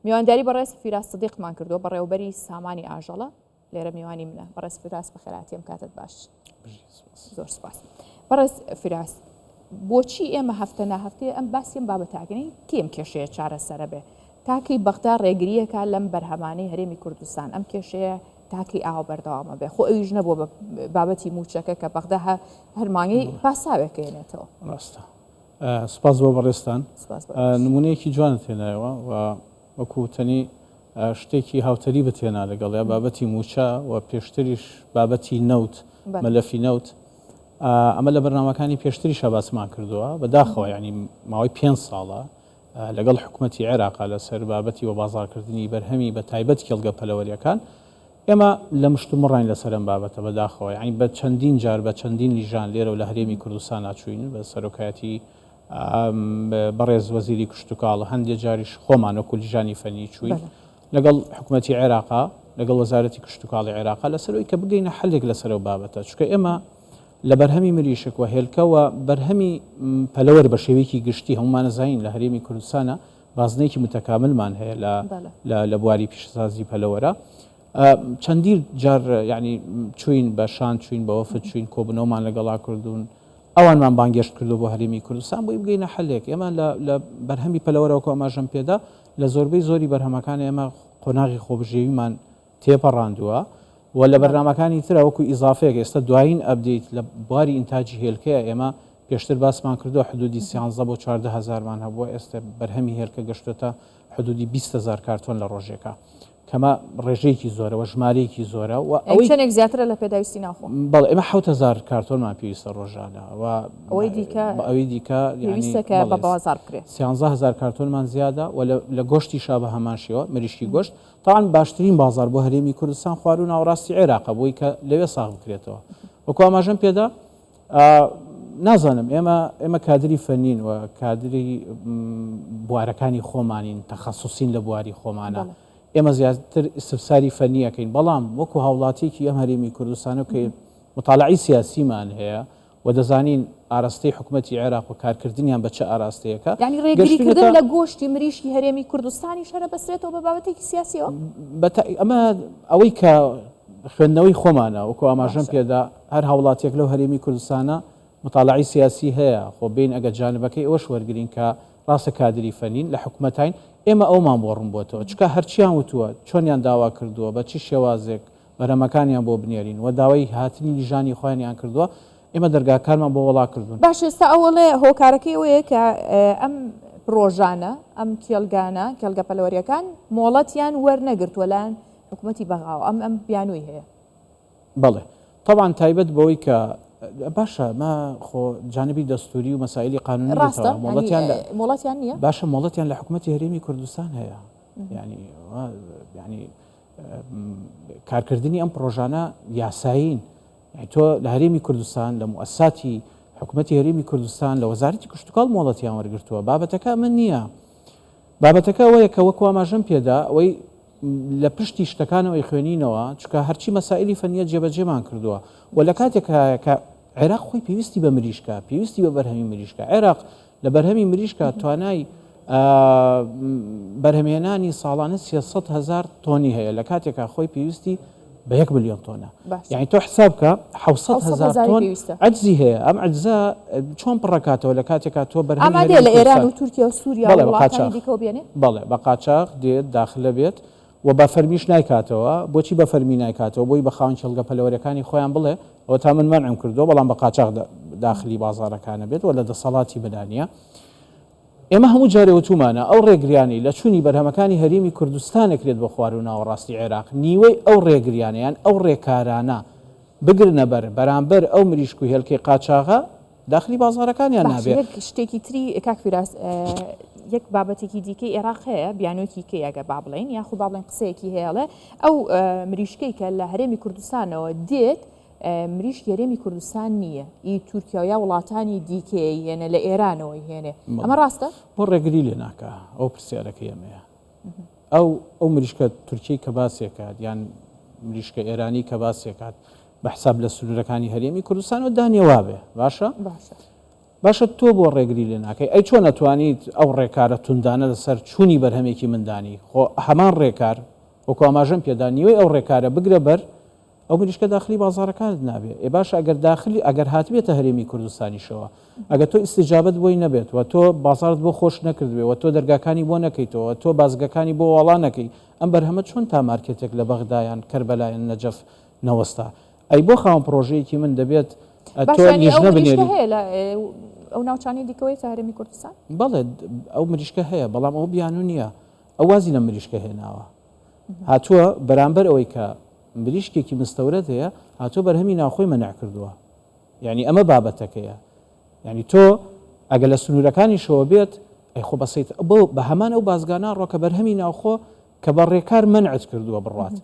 میوانداری بەڕێز فیراس سدیقمان کردو بەڕێوەبەری سامانی ئاژەڵە لێرە میوانی منە بەڕێز فیراس بەخێراتیم کاتت باش زۆر سپاس بەڕێز فیراس بۆچی ئێمە هەفتە ناهەفتەیە ئەم باسیەم بابەتاگەنی کێم کێشەیە چارەسەرە بێ تاکەی بەغدا ڕێگریەکە لەم بەرهەمانەی هەرێمی کوردستان ئەم کێشەیە تاکەی ئاوا بەردەوامە بێ خۆ ئەویش نەبووە بە بابەتی موچەکە کە بەغدا هەرمانگەی پاساوێکێنێتەوە ڕاستە سپاس بۆ بەڕێستان نمونەیەکی جوانت هێنایەوە و وەکوتەنی شتێکی هاوتەری بتێنا لەگەڵ یا بابەتی موچە و پێشتریش بابەتی نەوت مەلەفی نەوت ئەمە لە بەرنامەکانی پێشتری شەباسمان کردووە بەداخەوە ینی ماوەی 5 ساڵە لەگەڵ حکوومەتی عێراقا لەسەر بابەتی و بازارکردنی بەرهەمی بە تایبەت کێڵگە پەلەوەریەکان ئێمە لە مشتومڕین لەسەرم بابەتە بەداخەوە ینی بە چەندین جار بە چەندین لیژان لێرە و لە هەرێمی کوردستان ناچوین بە سەرۆکایەتی بەڕێز وەزیری کشتتوکاڵ هەندێک جاریش خۆمان وەکو لیژانی فەنی چووین لەگەڵ حکوومەتی عێراقا لەگەڵ وەزارەتی کشتتوکاڵی عێراقا لەسەرەوەی کە بگەینە حەلێک لەسەرەوە بابەتە چکە ئێمە لە بەرهەمی مریشک و هێلکەوە بەرهەمی پەلەوەر بە شێوەیەکی گشتی هەمومان نزانین لە هەرێمی کوردستانە بازنەیەکی متەکاملمان هەیە لە بواری پیشەسازی پەلەوەرە چەندی جار ینی چوین بە شان چوین بە وەفد چوین کۆبنەوەمان لەگەڵا کردوون ئەوانمان بانگێشت کردو بۆ هەرێمی کوردستان بۆی بگەینە حەلێک ئێمە لە بەرهەمی پەلەوەرەوەکە ئەماژەم پێدا لە زۆربەی زۆری بەرهەمەکانی ئێمە قۆناغی خۆبژێویمان تێپەڕاندووە و لە بەرنامەکانی ترە وەکو ئیزافەیەک ئێستا دوایین ئەبدەیت لە بواری ئینتاجی هێلکەیە ئێمە پێشتر باسمان کردو حدودی 13 بۆ 14 هزارمان هەبووە ئێستا بەرهەمی هێلکە گەشتێتە حدودی 20 هزار کارتۆن لە ڕۆژێکە کەمە ڕێژەیەکی زۆرەوە ژمارەیەکی زۆرە و چەندێک زیاترە لە پێداویستی ناخۆ بەڵێ ئێمە 7000 کارتۆنمان پێویستە ڕۆژانە و ئەوەی دیکە پێویستەکە بە بازار بکرێت 13000 کارتۆنمان زیادە و لە گۆشتی شا بە هەمان شێوە مریشکی گۆشت تاوان باشترین بازار بۆ هەرێمی کوردستان خوارد و ناوەڕاستی عێراقە بۆی کە لەوێ ساغ بکرێتەوە وەکو ئاماژەم پێدا نازانم ئێمە کادری فەنین و کادری بوارەکانی خۆمانین تەخەسوسین لە بواری خۆمانە ئێمە زیاتر استفساری فەنیەکەین بەڵام وەکو هاوڵاتێکی ئەم هەرێمی کوردستانە کە مطالعی سیاسیمان هەیە و دەزانین ئاراستەی حکوومەتی عێراق و کارکردنیان بە چه ئاراستەیەکە ینی ڕێگریکردن لە گۆشتی مریشکی هەرێمی کوردستانی شەرە بەسرێتەوە بە بابەتێکی سیاسیەوە ئەمە ئەوەی کە خوێندنەوەی خۆمانە وەکو ئاماژەم پێدا هەر هاوڵاتێک لەو هەرێمی کوردستانە مطالعی سیاسی هەیە خۆ بین ئەگە جانبەکەی ئەوەش وەرگرین کە ڕاستە کادری فەنین لە حکوومەتین ئێمە ئەومان بۆ ڕوون بۆتەوە چکە هەرچیان وتووە چۆنیان داوا کردووە بە چی شێوازێک بەرەمەکانیان بۆ بنێرین و داوای هاتنی لیژانی خۆیانیان کردووە ئێمە دەرگاکارمان بۆ وڵا کردوون باش ئێستا ئەوڵێ هۆکارەکەی ئەوەیە کە ئەم پرۆژانە ئەم کێڵگانە کێڵگە پەلەوەریەکان مۆڵەتیان وەرنەگرتووە لایەن حکوومەتی بەغاوە ئەم بیانووی هەیە بەڵێ طبعاً تایبەت بەوەی کە باشە ما خۆ جانبی دەستوری و مەسائلی قانونی مۆڵەتیان نییە باشە مۆڵەتیان لە حکوومەتی هەرێمی کوردستان هەیە ینی کارکردنی ئەم پرۆژانە یاسایین تۆ لە هەرێمی کوردستان لە موسساتی حکوومەتی هەرێمی کوردستان لە وەزارەتی کشتتوکاڵ مۆڵەتیان وەرگرتووە بابەتەکە من نییە بابەتەکە ئەوەیە کە وەکو ئاماژەم پێدا ئەوەی لە پشتی شتەکانەوەی خوێنینەوە چکە هەرچی مەسائلی فەنیە جێبەجێمان کردووە و لە کاتێکە کە عێراق خۆی پێویستی بە مریشکە پێویستی بە بەرهەمی مریشکە عێراق لە بەرهەمی مریشکە توانای بەرهەمێنانی ساڵانە 300,000 تۆنی هەیە لە کاتێکە خۆی پێویستی بە 1 ملیۆن تۆنە یعنی تۆ حساب کە 700,000 تۆن عەجزی هەیە ئەم عەجزە چۆن پڕەکاتەوە لە کاتێکا تۆ بەرهەمی لە ئێران و تورکیا و سووریا وڵاتانی دیکە بێنێ بەڵێ بە قاچاق دێت داخلە بێت و بە فەرمیش نایکاتەوە بۆچی بە فەرمی نایکاتەوە بۆی بە خاوەن کێڵگە پەلەوەریەکانی خۆیان بڵێ ئەوە تا من مەنعم کردو بەڵام بە قاچاق داخلی بازارەکانە بێت و لە دەسەڵاتی بەدانیە ئێمە هەموو جارێ وتومانە ئەو ڕێگریانی لە چوونی بەرهەمەکانی هەرێمی کوردستانەکرێت بە خوار و ناوەڕاستی عێراق نیوەی ئەو ڕێگریانیان ئەو ڕێکارانە بگرنە بەرامبەر ئەو مریشک و هێلکەی قاچاغا داخلی بازارەکانیان نابێت شتێکی تری کاک فیراس یەک بابەتێکی دیکەی عێراق هەیە بیانوێکی کە ئەگە با بڵێن یاخود با بڵێن قسەیەکی هەیەڵێ ئەو مریشکەی کە لە هەرێمی کوردستانەوە دێت مریشک هەرێمی کوردستان نییە ئی تورکیا وڵاتانی دیکەی هێنە لە ئێرانەوەی هێنێ ئەمە ڕاستە بۆ ڕێگری لێ ناکە ئەو پرسیارەکە ئەمەیە ئەو مریشکە تورکی کە باسێکات یان مریشکە ئێرانی کە باسێکات بە حساب لە سنوورەکانی هەرێمی کوردستان و دانیێوا بێ باشە باشە تۆ بۆ ڕێگری لێ ناکەی ئەی چۆن نەتوانیت ئەو ڕێکارە توندانە لەسەر چوونی بەرهەمێکی مندانی خۆ هەمان ڕێکار وەکو ئاماژەم پێدا نیوەی ئەو ڕێکارە بگرە بەر ئەو مریشکە داخلی بازارەکانت نابێت ئێ باش ئەگەر هاتبێتە هەرێمی کوردستانیشەوە ئەگەر تۆ ئیسیجابەت بۆی نەبێت و تۆ بازارت بۆ خۆش نەکردوێ تۆ دەرگاکانی بۆ نەکەیتەوە تۆ بازگەکانی بۆ وەڵا نەکەی ئەم بەرهەمە چۆن تا مارکێتێک لە بەغدایان کەربەلایەن نەجەف نەوەستا ئەی بۆ خاوەن پرۆژەیەکی من دەبێت تۆ لیژنە بنێری ئەو ناوچانی دیکەوەی تا هەرێمی کوردستان بەڵێ ئەو مریشکە هەیە بەڵام ئەو بیانو نییە ئەو وازی لە مریشکە هێناوە هاتووە بەرامبەر ئەوەی کە مریشکێکی مستەورەت هەیە هاتووە بەرهەمی ناوخۆی مەنع کردووە یعنی ئەمە بابەتەکەیە یعنی تۆ ئەگە لە سنوورەکانی شەوە بێت ئەی خۆ بەسیت بۆ بە هەمان ئەو بازگانە ڕۆکە بەرهەمی ناوخۆ کە بە ڕێکار منعت کردووە بڕات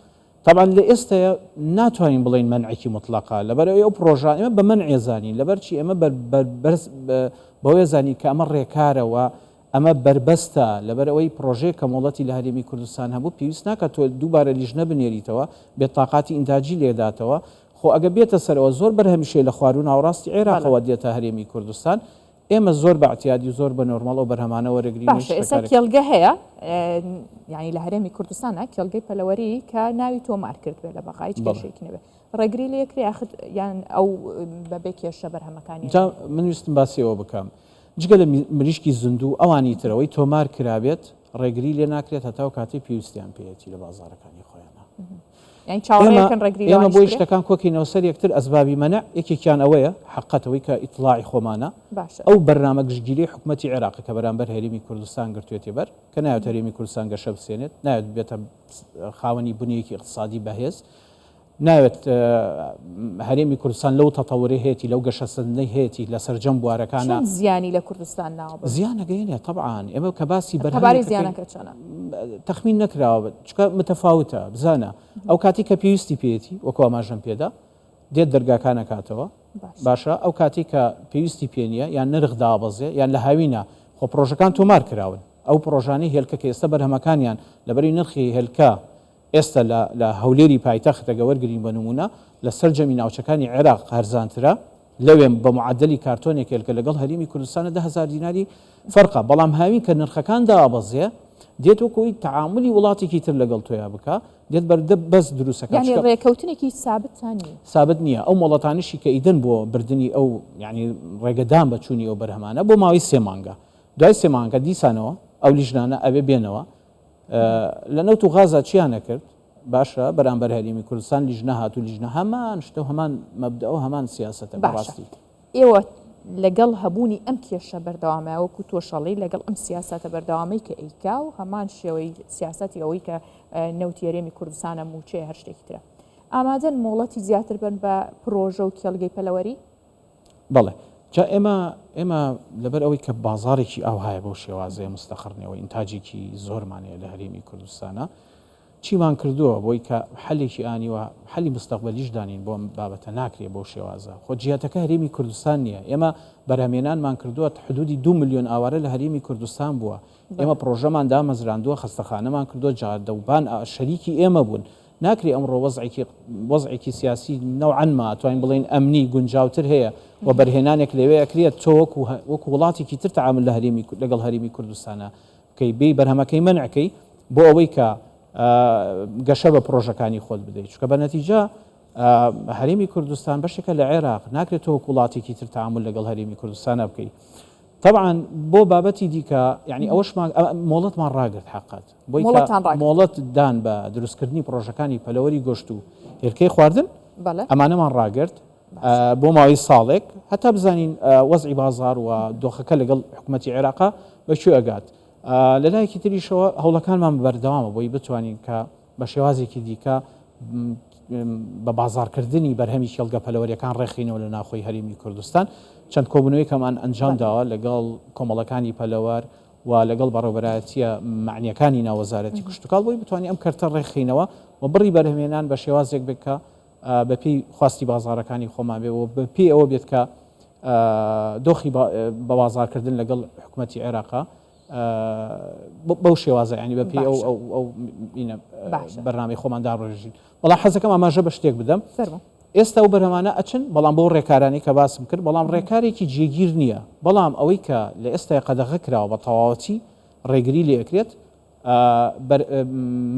طبعا لە ئێستا ناتوانین بڵین منعێکی مطلقا لەبەر ئەو پرۆژان ئێمە بە من ئێزانین لەبەرچی ئێمە بەوەیە زانی کە ئەمە ڕێکارەوە ئەمە بربەستە لەبەر ئەوەی پرۆژەیە کە مۆڵەتی لە هەرێمی کوردستان هەبوو پێویست ناکات تۆ دووبارە لیژنە بنێریتەوە بێتاقاتی ئینتاجی لێداتەوە خۆ ئەگە بێتە سەرەوە زۆر بەرهەمیشەیە لە خواردن هاوڕاستی عێراقەوە دێتە هەرێمی کوردستان ئێمە زۆر بەعتیادی زۆر بە نۆرماڵ و بەرهەمانە وەرەگرین باشە ئێستا کێڵگە هەیە یعنی لە هەرێمی کوردستانە کێڵگەی پەلەوەری کە ناوی تۆمار کردوێت لە بەقای هیچ کێشێکی نەبێت ڕێگری لێ کرێ یان ئەو بەبێ کێشە بەرهەمەکانی من ویستم باسیەوە بکەم جگە لە مریشکی زیندوو ئەوانی ترەوەی تۆمار کرابێت ڕێگری لێ ناکرێت هەتاو کاتی پێویستیان پێێتی لە بازارەکانی خۆیانە ئێمە بۆی شتەکان کۆکینەوە سەر یەکتر ئەسبابی مەنع یەکێکیان ئەوەیە حقەتەوەی کە ئیطلاعی خۆمانە ئەو بەرنامە گشتگیری حکوومەتی عێراق کە بەرامبەر هەرێمی کوردستان گرتوێتی بەر کە نایەت هەرێمی کوردستان گەشە بسێنێت نایەت بێتە خاوەنی بنیەکی اقتصادی بەهێز ناوێت هەرێمی کوردستان لەو تەتەوری هەیەی لەو گەشەسەندەی هەیەی لە سەرجەم بوارەکانە زیانی لە کوردستان ناوە زیانەگەینێت طبعاً ئێمە کە باسی بەرهەمی زیانەکە چۆنە تەخمین نەکراوە چکە متەفاوتە بزانە ئەو کاتی کە پێویستی پێێتی وەکو ئاماژەم پێدا دێت دەرگاکانە کاتەوە باشە ئەو کاتی کە پێویستی پێنیە یان نرخ دابەزێ یان لە هاوینە خۆ پرۆژەکان تۆمار کراون ئەو پرۆژانەی هێلکە کە ئێستا بەرهەمەکانیان لەبەری نرخی هێلکە ئێستا لە هەولێری پایتەختەگە وەرگرین بە نمونە لە سەرجەمی ناوچەکانی عێراق هەرزانترە لەوێم بە معدلی کارتۆنێک هێلکە لەگەڵ هەرێمی کوردستانە 10,000 دیناری فەرقە بەڵام هاوین کە نرخەکان دابەزێ دێت وەکوی تعاملی وڵاتێکی تر لەگەڵ تۆیا بکە دێت بەردە بەس دروستەکە ڕێکەوتنێکی سابت نییە ئەو مۆڵەتانشی کە ئیدن بۆ بردننی ئەو ینی ڕێگەدان بە چوونی ئەو بەرهەمانە بۆ ماوەی 3 مانگە دوای 3 مانگە دیسانەوە ئەو لیژنانە ئەوێ بێنەوە لە نەوت و غازا چیان نەکرد باشە بەرامبەر هەرێمی کوردستان لیژنە هاتوو لیژنە هەمان شتە هەمان مەبدە و هەمان سیاسەتە بەڕاستی ئێوە لەگەڵ هەبوونی ئەم کێشە بەردەوامەوەکو تۆشەڵی لەگەڵ ئەم سیاسەتە بەردەوامی کە ئەیکا و هەمان شێوەی سیاسەتی ئەوەی کە نەوتی هەرێمی کوردستانە موچێ هەر شتێکی ترە ئامادەن مۆڵەتی زیاتر بن بە پرۆژە و کێڵگەی پەلەوەری بەڵێ جا ئێمە لەبەر ئەوەی کە بازارێکی ئاوهایە بۆ شێوازەیە مستەخڕنەوە ئینتاجێکی زۆرمانەیە لە هەرێمی کوردستانە چیمان کردووە بۆی کە حەلێکی ئانیوە حەلی مستەقبەلیش دانین بۆ ئەم بابەتە ناکرێ بۆ شێوازە خۆ جیاتەکە هەرێمی کوردستان نییە ئێمە بەرهەمێنانمان کردووە حدودی 2 ملیۆن ئاوارە لە هەرێمی کوردستان بووە ئێمە پرۆژەمان دامەزراندووە خەستەخانەمان کردووە جادەوبان شەریکی ئێمە بوون ناکرێ ئەمڕۆ وەزعێکی سیاسی نەوعەنما توانین بڵین ئەمنی گونجاوتر هەیە و بەرهێنانێک لەوێ ئەکرێت تۆ وەکو وڵاتێکی تر تەعامل لەگەڵ هەرێمی کوردستانە کەی بێ بەرهەمەکەی منعکەی بۆ ئەوەی کە گەشە بە پرۆژەکانی خۆت بدەیت چکە بە نەتیجە هەرێمی کوردستان بەشێکە لە عێراق ناکرێتەوە وڵاتێکی تر تەعامل لەگەڵ هەرێمی کوردستانە بکەیت طبعا بۆ بابەتی دیکە یعنی ئەوەشمان مۆڵەتمان ڕاگرت حقات بۆی مۆڵەت دان بە دروستکردنی پرۆژەکانی پەلەوەری گۆشت و هێلکەی خواردن ئەمانەمان ڕاگرت بۆ ماوەی ساڵێک هەتا بزانین وەزعی بازار و دۆخەکە لەگەڵ حکوومەتی عێراقا بەکوێ ئەگات لەلایەکی تریشەوە هەوڵەکانمان بەردەوامە بۆی بتوانین کە بە شێوازێکی دیکە بە بازارکردنی بەرهەمی کێڵگە پەلەوەریەکان ڕێخینەوە لە ناوخۆی هەرێمی کوردستان چەند کۆبوونەوەی کەمان ئەنجام داوە لەگەڵ کۆمەڵەکانی پەلەوەر و لەگەڵ بەڕێوەبەرایەتیە معنیەکانی ناوەزارەتی کشتتوکاڵ بۆی بتوانین ئەم کەرتە ڕێخینەوە و بڕی بەرهەمێنان بە شێوازێک بکە بەپی خواستی بازارەکانی خۆمان بێ و بەپی ئەوە بێت کە دۆخی بە بازارکردن لەگەڵ حکوومەتی عێراقا بەو شێوازە ینی بەپی ئەو بەرنامەی خۆمان داڕێژین وڵا حەزەکەم ئاماژە بە شتێک بدەم ئێستا و بەرهەمانە ئەچن بەڵام بۆ ڕێکارانی کە باسم کرد بەڵام ڕێکارێکی جێگیر نییە بەڵام ئەوەی کە لە ئێستا قەدەغە کراوە بە تەواوەتی ڕێگری لێ ئەکرێت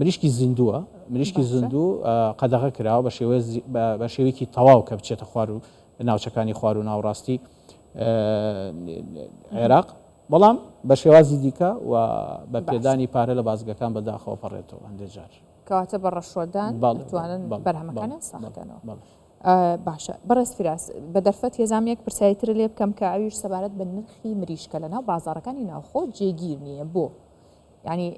مریشکی زیندووە مریشکی زیندوو قەدەغە کراوە بە شێوەیەکی تەواو کە بچێتە خوار و ناوچەکانی خوار و ناوڕاستی عێراق بەڵام بە شێوازی دیکە و بە پێدانی پارە لە بازگەکان بەداخەوە پەڕێتەوە هەندێک جار کەواتە بە ڕەشۆدان دەتوانن بەرهەمەکانیان ساختەکەنەوە. باشە بەڕێز فراس بە دەرفەت هێزانێک پرسیاییتر لێ بکەم کە ئەویش سەبارەت بە نرخی مریشکە لە ناو بازاڕەکانی ناوخۆ جێگیر نییە بۆ ینی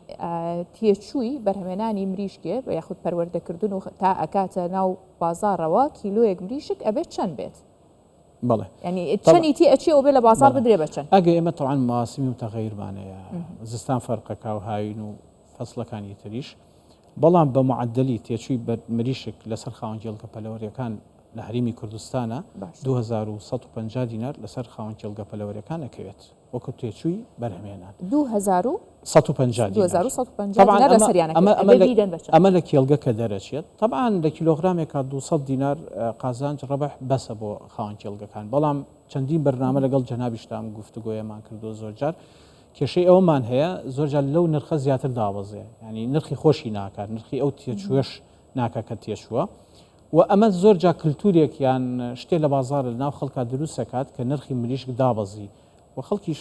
تێچووی بەرهەمێنانی مریشکێ بە یاخود پەروەردەکردن و تا ئەکاتە ناو بازاڕەوە کیلۆیەک مریشک ئەبێت چەند بێت؟ بەڵێ ینی چەندی تی ئەچێ و بێ لە بازار بدرێ بە چەند؟ ئەگە ئێمە تەوان ماسمی و تەغەیرمانەیە زستان فەرقەکە و هاوین و فەسڵەکانی تریش بەڵام بە معدلی تێچووی مریشک لەسەر خاوەن جێڵگە پەلەوەریەکان لە هەریمی کوردستانە 2150 دینار لەسەر خاوەن جێڵگە پەلەوەریەکان ئەکەوێت وەکو تێچووی بەرهەمێنان 2150 ئەمە لە کێڵگە کە دەرەچێت طبعاً لە کیلۆغرامێکا 200 دینار قازانج ڕەبح بەسە بۆ خاوەن کێڵگەکان بەڵام چەندین بەرنامە لەگەڵ جەنابیشتام گفتوگۆیەمان کردو زۆرجار کێشەی ئەومان هەیە زۆرجار لەو نرخە زیاتر دابەزێ ینی نرخی خۆشی ناکات نرخی ئەو تێچوێش ناکە کە تێچووە و ئەمە زۆرجار کللتورێک یان شتێ لە بازار لە ناو خەڵکا دروست دەکات کە نرخی مریشک دابەزی و خەڵکیش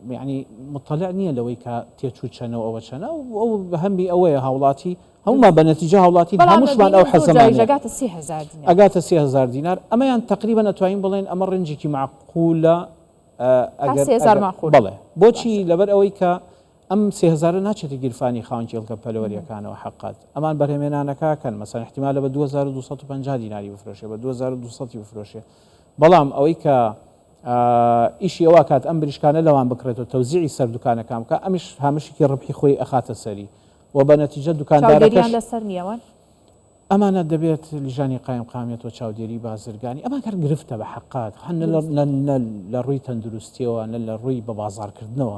ینی مطلع نییە لەوەی کە تێچوو چەنەوە ئەوە چەنە ئەو هەمبی ئەوەیە هاوڵاتی هەمومان بە نەتیجە هاوڵاتی هەمووشمان ئەو حەزەمانە ئەگاتە 30,000 دینار ئەمەیان تقریبا نەتوانین بڵێن ئەمە ڕنجێکی معقولە بڵێ بۆچی لەبەر ئەوەی کە ئەم 3000 ناچێتی گیرفانی خاوەن جێڵگە پەلەوەریەکانەوە حقات ئەمان بەرهەمێنانەکەکەن مەسەن احتیمالە بە 2250 دیناری بفرۆشێ بە 2200 بفرۆشێ بەڵام ئەوەی کە ئیشی ئەوە کات ئەم بریشکانە لەوان بکرێتەوە تەوزیعی سەر دوکانەکان بکە ئەمیش هامشێکی ڕبحی خۆی ئەخاتە سەری و بە نەتیجە دوکاندارەکەش لەسەر نیەوە ئەمانە دەبێت لیژانی قایم قامێتەوە چاودێری بازرگانی ئەمان کار گرفتە بە حقات هەن لە ڕووی تەندروستیەوە نە لە ڕووی بە بازارکردنەوە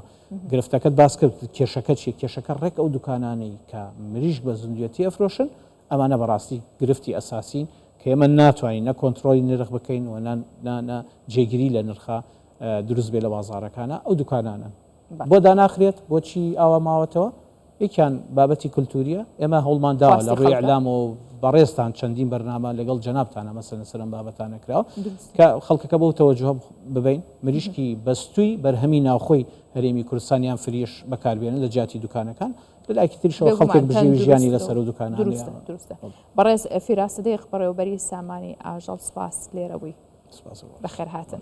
گرفتەکەت باس کرد کێشەکە چی کێشەکە ڕێک ئەو دوکانانەی کە مریشک بە زندویەتی ئەفرۆشن ئەمانە بەڕاستی گرفتی ئەساسین کە ئێمە ناتوانین نە کۆنتترۆلی نرخ بکەین و جێگیری لە نرخە دروست بێ لە بازارەکانە ئەو دوکانانە بۆ داناخرێت بۆچی ئاوا ماوەتەوە یەکیان بابەتی کولتوریە ئێمە هەوڵمان داوە لە ڕووی ئەعلام و بەڕێستان چەندین بەرنامە لەگەڵ جەنابتانە مەسەلەن سەرم بابەتانە کراوە کە خەڵکەکە بەو تەوەجوه ببین مریشکی بەستووی بەرهەمی ناوخۆی هەرێمی کوردستانیان فریش بەکاربێنن لە جیاتی دوکانەکان لەلایەکی تریشەوە خەڵکێک بژێوی ژیانی لەسەر و دوکانان دروستە بەڕێز فیراس سەدیق بەڕێوەبەری سامانی ئاژەڵ سپاس لێرە بووی بەخێر هاتن.